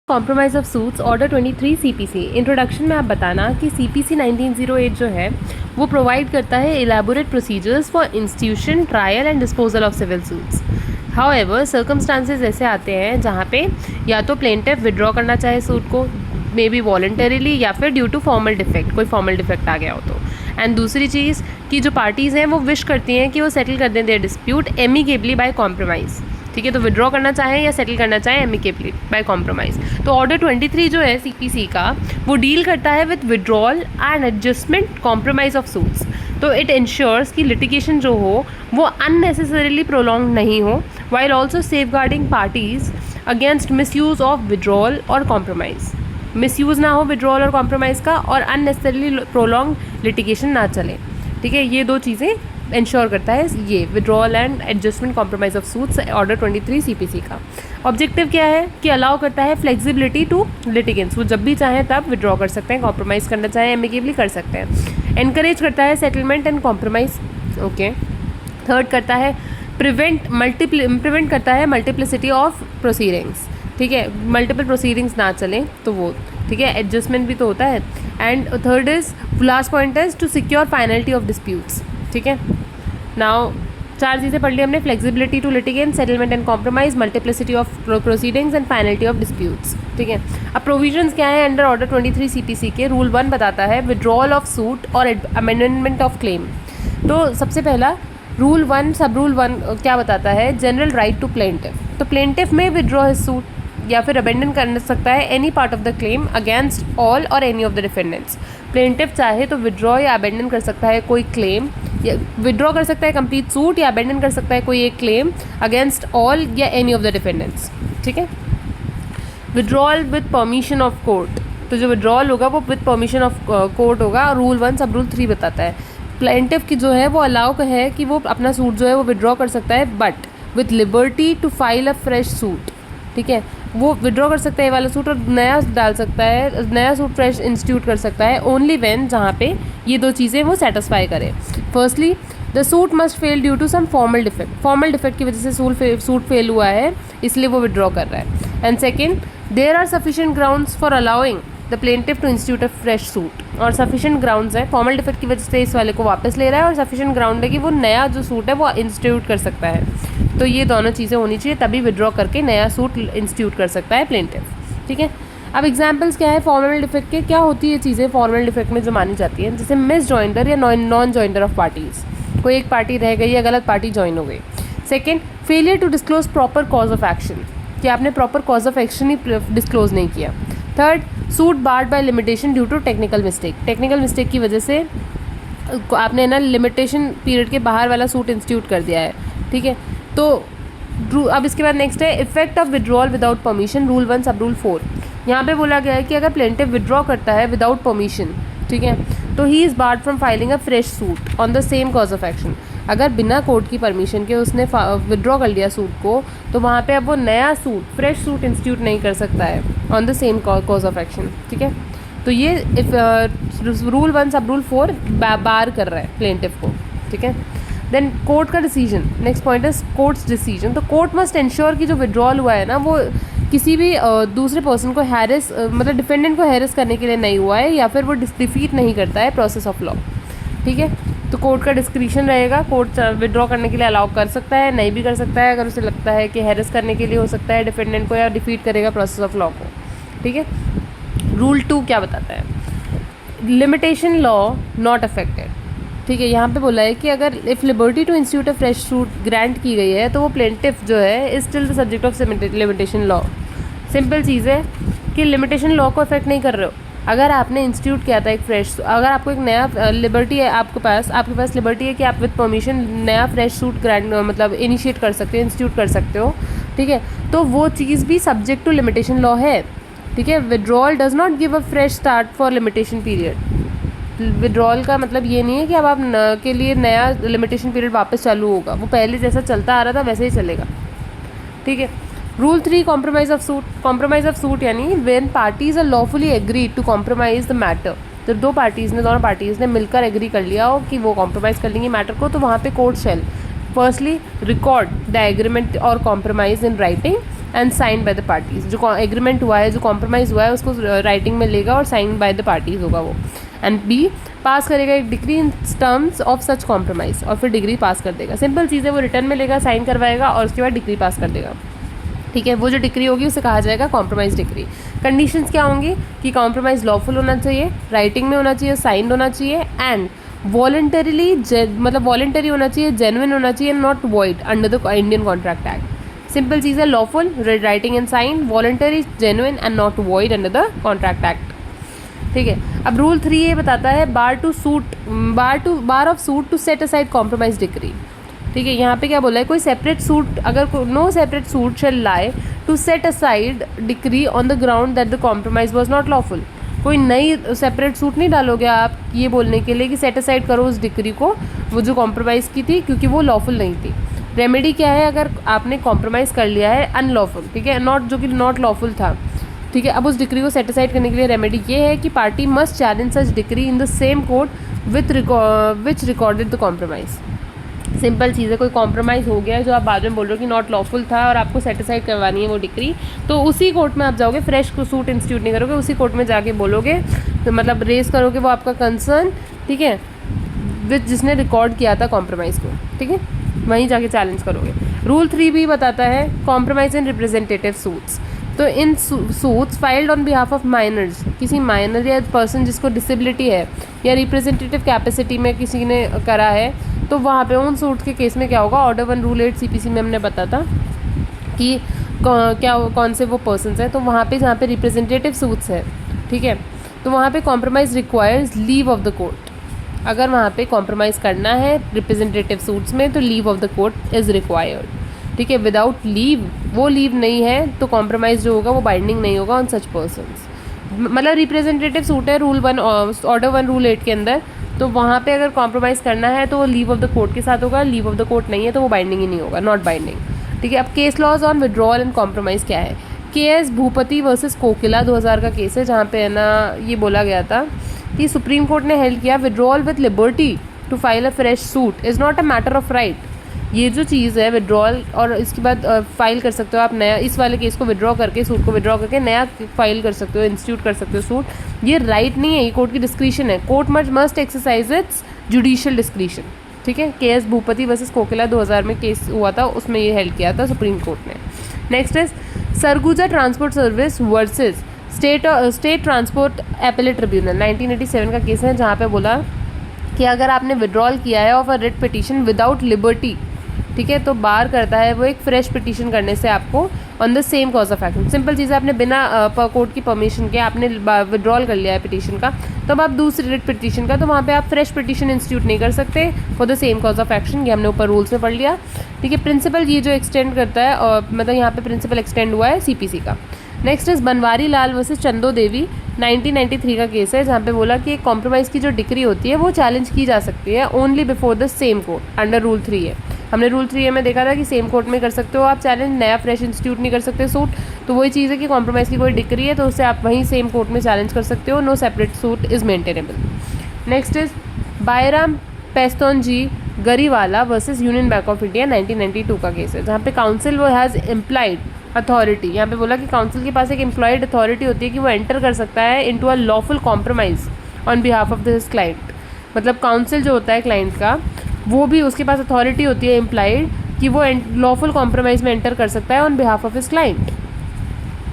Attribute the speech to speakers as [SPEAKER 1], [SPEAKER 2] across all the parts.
[SPEAKER 1] Compromise of suits order 23 CPC. Introduction में आप बताना कि सीपीसी 1908 जो है वो प्रोवाइड करता है elaborate procedures for institution, trial and disposal of civil suits. However circumstances ऐसे आते हैं जहाँ पे या तो प्लेंटिफ विड्रॉ करना चाहे सूट को, मे बी वॉलंटरीली या फिर ड्यू टू फॉर्मल डिफेक्ट, कोई फॉर्मल डिफेक्ट आ गया हो तो। एंड दूसरी चीज़ कि जो पार्टीज़ हैं वो विश करती हैं कि वो सेटल कर दें their dispute amicably by compromise. ठीक है, तो विड्रॉ करना चाहें या सेटल करना चाहें एमिकेबली बाय कॉम्प्रोमाइज़। तो ऑर्डर 23 जो है सीपीसी का वो डील करता है with withdrawal and adjustment compromise of suits. तो इट इंश्योर्स कि लिटिगेशन जो हो वो अननेसेसरीली प्रोलॉन्ग नहीं हो, while also safeguarding parties against misuse of withdrawal और कॉम्प्रोमाइज़। मिसयूज़ ना हो विड्रॉल और कॉम्प्रोमाइज़ का, और अननेसेसरीली प्रोलॉन्ग लिटिगेशन ना चले। ठीक है, ये दो चीज़ें इंश्योर करता है ये withdrawal and adjustment compromise of suits order 23 CPC का। ऑब्जेक्टिव क्या है कि अलाउ करता है फ्लेक्सिबिलिटी टू लिटिगेंट्स, वो जब भी चाहें तब विड्रॉ कर सकते हैं, कॉम्प्रोमाइज़ करना चाहें एमिकेबली कर सकते हैं। एनकरेज करता है settlement and compromise. Okay, third करता है प्रिवेंट करता है मल्टीप्लिसिटी ऑफ प्रोसीडिंग्स। ठीक है, मल्टीपल प्रोसीडिंग्स ना चलें तो वो, ठीक है, एडजस्टमेंट भी तो होता है। And third is last point is to secure finality of disputes. ठीक है, नाउ चार चीज़ें पढ़ ली हमने, flexibility to litigant, settlement and compromise, multiplicity of proceedings and finality of disputes. ठीक है, अब प्रोविजंस क्या है अंडर ऑर्डर 23 सीपीसी के। रूल 1 बताता है विड्रॉल ऑफ सूट और अमेंडमेंट ऑफ क्लेम। तो सबसे पहला रूल 1 सब रूल 1 क्या बताता है, जनरल राइट टू प्लेंटिफ। तो प्लेंटिफ में विड्रॉ हिज सूट या फिर अबेंडन कर सकता है any part of the claim against all और any of the defendants. Plaintiff चाहे तो विड्रॉ या अबेंडन कर सकता है कोई क्लेम, या विड्रॉ कर सकता है कंप्लीट सूट, या अबेंडन कर सकता है कोई एक क्लेम अगेंस्ट ऑल या एनी ऑफ द डिफेंडेंट्स। ठीक है, withdrawal with permission of court. तो जो विड्रॉल होगा वो विद परमिशन ऑफ कोर्ट होगा। रूल 1 सब रूल 3 बताता है प्लेंटिफ की जो है वो अलाउ है कि वो अपना सूट जो है वो विड्रॉ कर सकता है, but with liberty to file a fresh suit. ठीक है, वो विड्रॉ कर सकता है ये वाला सूट और नया डाल सकता है, नया सूट फ्रेश इंस्टीट्यूट कर सकता है ओनली व्हेन, जहाँ पे ये दो चीज़ें वो सेटिस्फाई करे। Firstly the suit must fail due to some formal defect, formal defect की वजह से सूट फेल हुआ है इसलिए वो विड्रॉ कर रहा है। And second, there are sufficient grounds for allowing the plaintiff to institute a fresh suit. और सफिशिएंट ग्राउंड्स है, फॉर्मल डिफेक्ट की वजह से इस वाले को वापस ले रहा है, और सफिशिएंट ग्राउंड है कि वो नया जो सूट है वो इंस्टीट्यूट कर सकता है। तो ये दोनों चीज़ें होनी चाहिए, तभी विड्रॉ करके नया सूट इंस्टीट्यूट कर सकता है प्लेंटिफ। ठीक है, अब एग्जांपल्स क्या है फॉर्मल डिफेक्ट के, क्या होती है चीज़ें फॉर्मल डिफेक्ट में जो मानी जाती हैं, जैसे मिस जॉइंटर या नॉन जॉइंटर ऑफ पार्टीज़, कोई एक पार्टी रह गई या गलत पार्टी ज्वाइन हो गई। Second, failure to disclose proper cause of action, कि आपने प्रॉपर कॉज ऑफ एक्शन ही डिस्क्लोज नहीं किया। Third, suit barred by limitation due to technical mistake, technical mistake की वजह से आपने ना लिमिटेशन पीरियड के बाहर वाला सूट इंस्टीट्यूट कर दिया है। ठीक है, तो अब इसके बाद नेक्स्ट है effect of withdrawal without permission. Rule 1 सब रूल 4, यहाँ पे बोला गया है कि अगर प्लेंटिफ विड्रॉ करता है विदाउट परमिशन, ठीक है, तो he is board from filing a fresh suit on the same cause of action. अगर बिना कोर्ट की परमिशन के उसने विड्रॉ कर लिया सूट को, तो वहाँ पे अब वो नया सूट फ्रेश सूट इंस्टीट्यूट नहीं कर सकता है on the same cause of action. ठीक है, तो ये रूल 1 सब रूल 4 बार कर रहा है प्लेंटिफ को। ठीक है, देन कोर्ट का डिसीजन, नेक्स्ट पॉइंट है कोर्ट्स डिसीजन। तो कोर्ट मस्ट इंश्योर कि जो विड्रॉल हुआ है ना वो किसी भी दूसरे पर्सन को हैरेस, मतलब डिफेंडेंट को हैरेस करने के लिए नहीं हुआ है, या फिर वो डिफीट नहीं करता है प्रोसेस ऑफ लॉ। ठीक है, तो कोर्ट का डिस्क्रिशन रहेगा, कोर्ट विड्रॉ करने के लिए अलाउ कर सकता है, नहीं भी कर सकता है, अगर उसे लगता है कि हैरेस करने के लिए हो सकता है डिफेंडेंट को, या डिफीट करेगा प्रोसेस ऑफ लॉ को। ठीक है, रूल 2 क्या बताता है, लिमिटेशन लॉ नॉट अफेक्टेड। ठीक है, यहाँ पे बोला है कि अगर if liberty to institute a fresh suit grant की गई है तो वो प्लेंटिफ जो है is still the subject of limitation law. Simple चीज़ है कि लिमिटेशन लॉ को अफेक्ट नहीं कर रहे हो। अगर आपने इंस्टीट्यूट किया था एक फ्रेश, अगर आपको एक नया लिबर्टी है, आपके पास लिबर्टी है कि आप विद परमिशन नया फ्रेश सूट ग्रांट मतलब इनिशिएट कर सकते हो, इंस्टीट्यूट कर सकते हो। ठीक है, तो वो चीज़ भी सब्जेक्ट टू लिमिटेशन लॉ है। ठीक है, withdrawal does not give a fresh start for limitation period. Withdrawal का मतलब ये नहीं है कि अब आप के लिए नया लिमिटेशन पीरियड वापस चालू होगा, वो पहले जैसा चलता आ रहा था वैसे ही चलेगा। ठीक है, rule 3 compromise of suit. Compromise of suit यानी when parties are lawfully agreed to compromise the matter. जब दोनों पार्टीज़ ने मिलकर एग्री कर लिया हो कि वो कॉम्प्रोमाइज़ कर लेंगे मैटर को, तो वहाँ पे court shall firstly record the agreement और compromise in writing and sign by the parties. जो एग्रीमेंट हुआ है, जो कॉम्प्रोमाइज़ हुआ है, उसको राइटिंग में लेगा और साइन बाय द पार्टीज होगा वो। एंड बी, पास करेगा एक degree in terms of such compromise, और फिर डिग्री पास कर देगा। सिंपल चीज़ है, वो रिटर्न में लेगा, साइन करवाएगा और उसके बाद डिग्री पास कर देगा। ठीक है, वो जो डिग्री होगी उसे कहा जाएगा कॉम्प्रोमाइज़ डिग्री। कंडीशंस क्या होंगी कि कॉम्प्रोमाइज़ लॉफुल होना चाहिए, राइटिंग में होना चाहिए, साइंड होना चाहिए, एंड वॉलंटरीली मतलब वॉलंटरी होना चाहिए, जेन्युइन होना चाहिए, not void under the Indian contract act. Simple चीज़ है, lawful, writing and sign, voluntary, genuine and not void under the contract act. ठीक है, अब रूल 3 ये बताता है bar of suit to set aside compromise decree. ठीक है, यहाँ पे क्या बोला है, कोई सेपरेट सूट, अगर no separate suit shall lie to set aside decree on the ground that the compromise was not lawful. कोई नई सेपरेट सूट नहीं डालोगे आप ये बोलने के लिए कि सेट असाइड करो उस डिग्री को, वो जो कॉम्प्रोमाइज़ की थी, क्योंकि वो लॉफुल नहीं थी। रेमेडी क्या है, अगर आपने कॉम्प्रोमाइज़ कर लिया है अनलॉफुल, ठीक है, जो कि नॉट लॉफुल था, ठीक है, अब उस डिग्री को सेट असाइड करने के लिए रेमेडी ये है कि party must challenge such decree in the same court which recorded the compromise. Simple चीज़ है, कोई कॉम्प्रोमाइज़ हो गया है जो आप बाद में बोल रहे हो कि नॉट लॉफुल था और आपको सेटिसाइड करवानी है वो डिग्री, तो उसी कोर्ट में आप जाओगे, फ्रेश सूट इंस्टीट्यूट नहीं करोगे, उसी कोर्ट में जाके बोलोगे, तो मतलब रेस करोगे वो आपका कंसर्न, ठीक है, विच जिसने रिकॉर्ड किया था कॉम्प्रोमाइज़ को, ठीक है, वहीं जाके चैलेंज करोगे। रूल 3 भी बताता है कॉम्प्रोमाइज़ इन रिप्रेजेंटेटिव सूट्स। तो in suits filed on behalf of minors, किसी माइनर या पर्सन जिसको डिसेबिलिटी है या रिप्रेजेंटेटिव कैपेसिटी में किसी ने करा है, तो वहाँ पे उन सूट के केस में क्या होगा, ऑर्डर 1 रूल 8 CPC में हमने बताया था कि कौन से वो पर्सन्स हैं। तो वहाँ पे जहाँ पे रिप्रेजेंटेटिव सूट्स है, ठीक है, तो वहाँ पे compromise requires leave of the court. अगर वहाँ पे कॉम्प्रोमाइज़ करना है रिप्रेजेंटेटिव सूट्स में तो leave of the court is required. ठीक है, विदाउट लीव, वो लीव नहीं है तो कॉम्प्रोमाइज़ जो होगा वो बाइंडिंग नहीं होगा ऑन सच पर्सन्स। मतलब रिप्रेजेंटेटिव सूट है रूल 1 ऑर्डर 1 रूल 8 के अंदर, तो वहाँ पे अगर कॉम्प्रोमाइज़ करना है तो वो लीव ऑफ द कोर्ट के साथ होगा, लीव ऑफ द कोर्ट नहीं है तो वो बाइंडिंग ही नहीं होगा, नॉट बाइंडिंग। ठीक है, अब case laws on withdrawal and compromise क्या है। केएस भूपति वर्सेस कोकिला 2000 का केस है, जहाँ पे है ना ये बोला गया था कि सुप्रीम कोर्ट ने हेल्ड किया withdrawal with liberty to file a fresh suit is not a matter of right. ये जो चीज़ है विड्रॉल और इसके बाद फाइल कर सकते हो आप नया, इस वाले केस को विड्रॉ करके, सूट को विड्रॉ करके नया फाइल कर सकते हो, इंस्टीट्यूट कर सकते हो सूट, ये राइट नहीं है, ये कोर्ट की डिस्क्रिशन है। Court must exercise it's judicial discretion. ठीक है, केएस भूपति वर्सेस कोकिला 2000 में केस हुआ था, उसमें ये हेल्ड किया था सुप्रीम कोर्ट ने। Next is Surguja transport service versus state transport appellate tribunal 1987 का केस है, जहाँ पे बोला कि अगर आपने विड्रॉल किया है of a writ petition without liberty, ठीक है, तो बार करता है वो एक फ्रेश पिटीशन करने से आपको on the same cause of action. Simple चीज़ है, आपने बिना कोर्ट की परमिशन के आपने विड्रॉल कर लिया है पिटीशन का, तो अब आप दूसरी रिट पिटीशन का, तो वहाँ पे आप फ्रेश पिटीशन इंस्टीट्यूट नहीं कर सकते for the same cause of action. ये हमने ऊपर रूल्स में पढ़ लिया। ठीक है, प्रिंसिपल ये जो एक्सटेंड करता है, और मतलब यहाँ पे प्रिंसिपल एक्सटेंड हुआ है CPC का। Next is Banwari Lal versus Chando Devi 1993 का केस है, जहाँ पे बोला कि एक कॉम्प्रोमाइज़ की जो डिग्री होती है वो चैलेंज की जा सकती है only before the same court under rule 3 है। हमने रूल 3 में देखा था कि सेम कोर्ट में कर सकते हो आप चैलेंज, नया फ्रेश इंस्टीट्यूट नहीं कर सकते सूट। तो वही चीज़ है कि कॉम्प्रोमाइज़ की कोई डिग्री है तो उसे आप वहीं सेम कोर्ट में चैलेंज कर सकते हो, no separate suit is maintainable. Next is Bairam Pestonji Gariwala versus Union Bank of India 1992 का केस है, जहाँ पे काउंसिल वो हैज़ इम्प्लाइड अथॉरिटी। यहाँ पे बोला कि काउंसिल के पास एक एम्प्लॉयड अथॉरिटी होती है कि वो एंटर कर सकता है into a lawful compromise on behalf of this client. मतलब काउंसिल जो होता है क्लाइंट का, वो भी उसके पास अथॉरिटी होती है इम्प्लाइड कि वो लॉफुल कॉम्प्रोमाइज़ में एंटर कर सकता है on behalf of his client.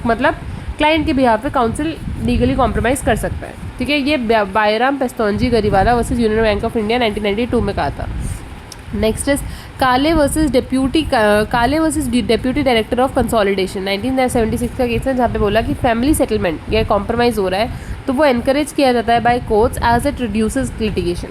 [SPEAKER 1] मतलब क्लाइंट के बिहाफ पे काउंसिल लीगली कॉम्प्रोमाइज़ कर सकता है। ठीक है, ये Byram Pestonji Gariwala versus Union Bank of India 1992 में कहा था। Next is Kale versus deputy director of consolidation 1976 का केस है, जहाँ पे बोला कि फैमिली सेटलमेंट या कॉम्प्रोमाइज़ हो रहा है तो वो एनकरेज किया जाता है by courts as it reduces litigation.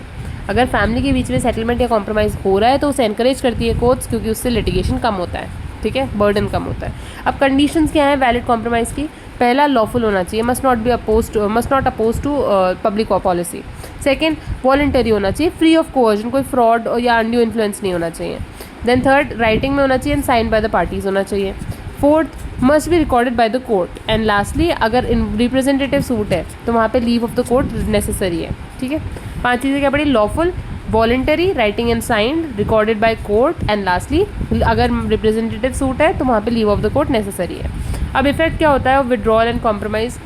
[SPEAKER 1] अगर फैमिली के बीच में सेटलमेंट या कॉम्प्रोमाइज़ हो रहा है तो उसे एनकरेज करती है कोर्ट्स, क्योंकि उससे लिटिगेशन कम होता है। ठीक है, बर्डन कम होता है। अब कंडीशंस क्या है वैलिड कॉम्प्रोमाइज़ की। पहला, लॉफुल होना चाहिए, must not oppose to public policy. Second, voluntary होना चाहिए, फ्री ऑफ कोअर्जन, कोई फ्रॉड या अनड्यू इन्फ्लुएंस नहीं होना चाहिए। देन थर्ड, राइटिंग में होना चाहिए and sign by the parties होना चाहिए। Fourth, must be recorded by the court. And lastly, अगर रिप्रेजेंटेटिव सूट है तो वहाँ पे leave of the court necessary है। ठीक है, 5 चीज़ें क्या पड़ी, lawful, voluntary, writing and signed, recorded by court, and lastly अगर रिप्रेजेंटेटिव सूट है तो वहाँ पे leave of the court necessary है। अब इफेक्ट क्या होता है विड्रॉल एंड कॉम्प्रोमाइज़।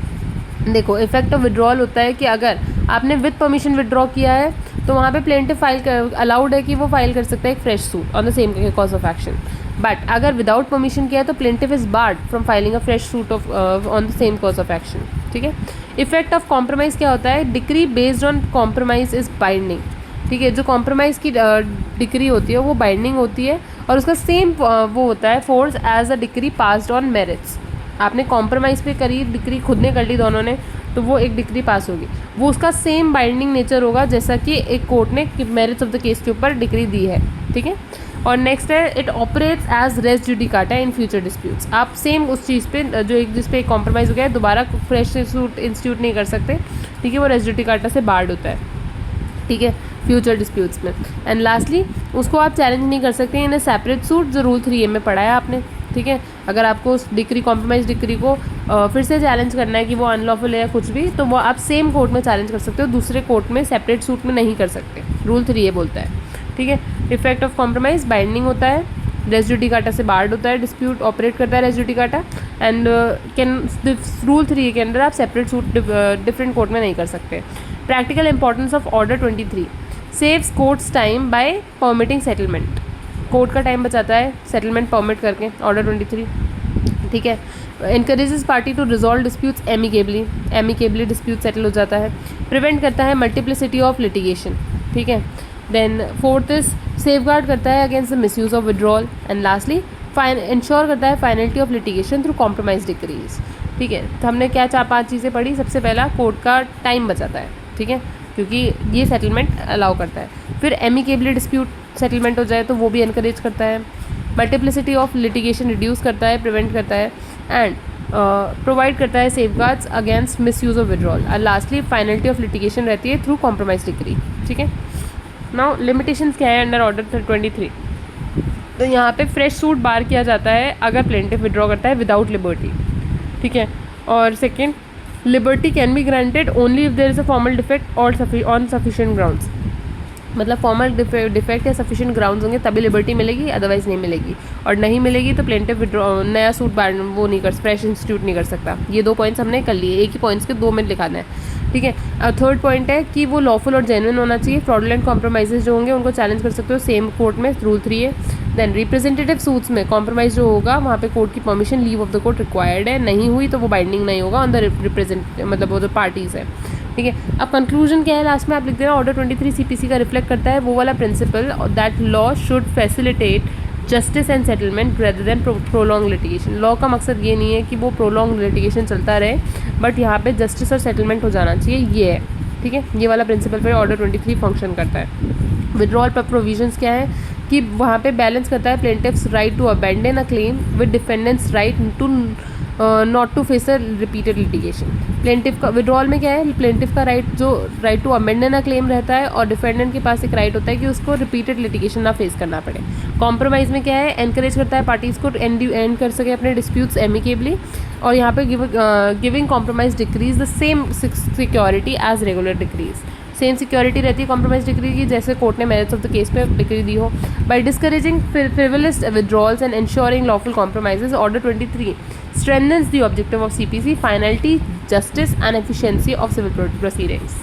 [SPEAKER 1] देखो इफेक्ट ऑफ विड्रॉल होता है कि अगर आपने विद परमिशन विड्रॉ किया है तो वहाँ पे प्लेंटिव फाइल कर अलाउड है कि वो फाइल कर सकता है एक fresh suit on the same cause of action. But अगर विदाउट परमिशन किया है तो plaintiff is barred from filing a fresh suit of on the same cause of action. ठीक है। इफेक्ट ऑफ कॉम्प्रोमाइज़ क्या होता है, decree based on compromise is binding. ठीक है, जो कॉम्प्रोमाइज़ की डिक्री होती है वो बाइंडिंग होती है और उसका सेम वो होता है force as a decree passed on merits. आपने कॉम्प्रोमाइज़ पे करी, डिक्री खुद ने कर ली दोनों ने, तो वो एक डिक्री पास होगी, वो उसका सेम बाइंडिंग नेचर होगा जैसा कि एक कोर्ट ने मेरिट्स ऑफ द केस के ऊपर डिक्री दी है। ठीक है। और नेक्स्ट है it operates as res judicata in future disputes. आप सेम उस चीज़ पे जो एक जिस पे कॉम्प्रोमाइज़ हो गया है दोबारा फ्रेश सूट इंस्टीट्यूट नहीं कर सकते। ठीक है, वो रेस जुडिकाटा से बार्ड होता है। ठीक है, फ्यूचर डिस्प्यूट्स में। एंड लास्टली उसको आप चैलेंज नहीं कर सकते इन अ सेपरेट सूट, जो रूल 3A में पढ़ा है आपने। ठीक है, अगर आपको उस डिक्री कॉम्प्रोमाइज डिक्री को फिर से चैलेंज करना है कि वो अनलॉफुल है या कुछ भी, तो वो आप सेम कोर्ट में चैलेंज कर सकते हो, दूसरे कोर्ट में सेपरेट सूट में नहीं कर सकते, रूल 3A बोलता है। ठीक है। इफेक्ट ऑफ कॉम्प्रोमाइज बाइंडिंग होता है, रेस जुडिकाटा से बार्ड होता है, डिस्प्यूट ऑपरेट करता है res judicata, and can rule 3A के अंदर आप सेपरेट सूट डिफरेंट कोर्ट में नहीं कर सकते। Practical importance of order 23 saves courts time by permitting settlement. Court का टाइम बचाता है सेटलमेंट परमिट करके, ऑर्डर 23। ठीक है। Encourages party to resolve disputes amicably dispute settle हो जाता है। प्रिवेंट करता है मल्टीप्लिसिटी ऑफ लिटिगेशन। ठीक है। देन फोर्थ इज सेफगार्ड करता है against the misuse of withdrawal, and lastly ensure करता है finality of litigation through compromise decrease. ठीक है, तो हमने क्या 4-5 चीज़ें पढ़ी। सबसे पहला कोर्ट का टाइम बचाता है। ठीक है, क्योंकि ये सेटलमेंट अलाउ करता है। फिर एमिकेबली डिस्प्यूट सेटलमेंट हो जाए तो वो भी इनकरेज करता है। मल्टीप्लिसिटी ऑफ लिटिगेशन रिड्यूस करता है, प्रिवेंट करता है, एंड प्रोवाइड करता है safeguards against misuse of withdrawal. और लास्टली फाइनलिटी ऑफ लिटिगेशन रहती है थ्रू कॉम्प्रोमाइज डिक्री। ठीक है। नाउ लिमिटेशंस क्या है अंडर ऑर्डर 23। तो यहाँ पे फ्रेश सूट बार किया जाता है अगर प्लेंटिफ विड्रॉ करता है विदाउट लिबर्टी। ठीक है। और second, liberty can be granted only if there is a formal defect और ऑन सफिशिएंट ग्राउंड्स। मतलब फॉर्मल डिफेक्ट या सफिशिएंट ग्राउंड्स होंगे तभी लिबर्टी मिलेगी, अदरवाइज नहीं मिलेगी। और नहीं मिलेगी तो प्लेंटिफ विड्रॉ नया सूट बार वो नहीं कर, फ्रेश इंस्टीट्यूट नहीं कर सकता। ये 2 पॉइंट्स हमने कर लिए, एक ही पॉइंट्स के 2 मिनट लिखाना है। ठीक है। थर्ड पॉइंट है कि वो लॉफुल और जेन्युइन होना चाहिए। फ्रॉडुलेंट कॉम्प्रोमाइजेज जो होंगे उनको चैलेंज कर सकते हो सेम कोर्ट में, rule 3A। Then representative suits में कॉम्प्रोमाइज जो होगा वहाँ पे कोर्ट की permission leave of the court required है, नहीं हुई तो वो बाइंडिंग नहीं होगा ऑन द रिप्रेजेंट मतलब वो जो पार्टीज़ है। ठीक है। अब कंक्लूजन क्या है लास्ट में आप लिख देना, ऑर्डर 23 CPC का रिफ्लेक्ट करता है वो वाला principal that law should facilitate justice and settlement rather than prolong litigation. Law का मकसद ये नहीं है कि वो प्रोलॉन्ग लिटिगेशन चलता रहे, बट यहाँ पे जस्टिस और सेटलमेंट हो जाना चाहिए, ये है। ठीक है, ये वाला प्रिंसिपल पे ऑर्डर 23 फंक्शन करता है। विड्रॉल पर प्रोविजंस क्या है कि वहाँ पे बैलेंस करता है plaintiff's right to abandon a claim with defendant's right to not to face a repeated litigation. Plaintiff का विड्रॉल में क्या है, प्लेंटिफ का right to abandon a claim रहता है और डिफेंडेंट के पास एक राइट होता है कि उसको रिपीटेड लिटिगेशन ना फेस करना पड़े। कॉम्प्रोमाइज़ में क्या है, एनकरेज करता है पार्टीज़ को एंड कर सके अपने डिस्प्यूट्स एमिकेबली, और यहाँ पे giving compromise decrees the same security as regular decrees. Same security रहती है कॉम्प्रोमाइज डिक्री की जैसे कोर्ट ने मेरिट्स ऑफ द केस पे डिक्री दी हो। By discouraging frivolous withdrawals and ensuring lawful compromises, Order 23 strengthens the objective of CPC: finality, justice and efficiency of civil proceedings.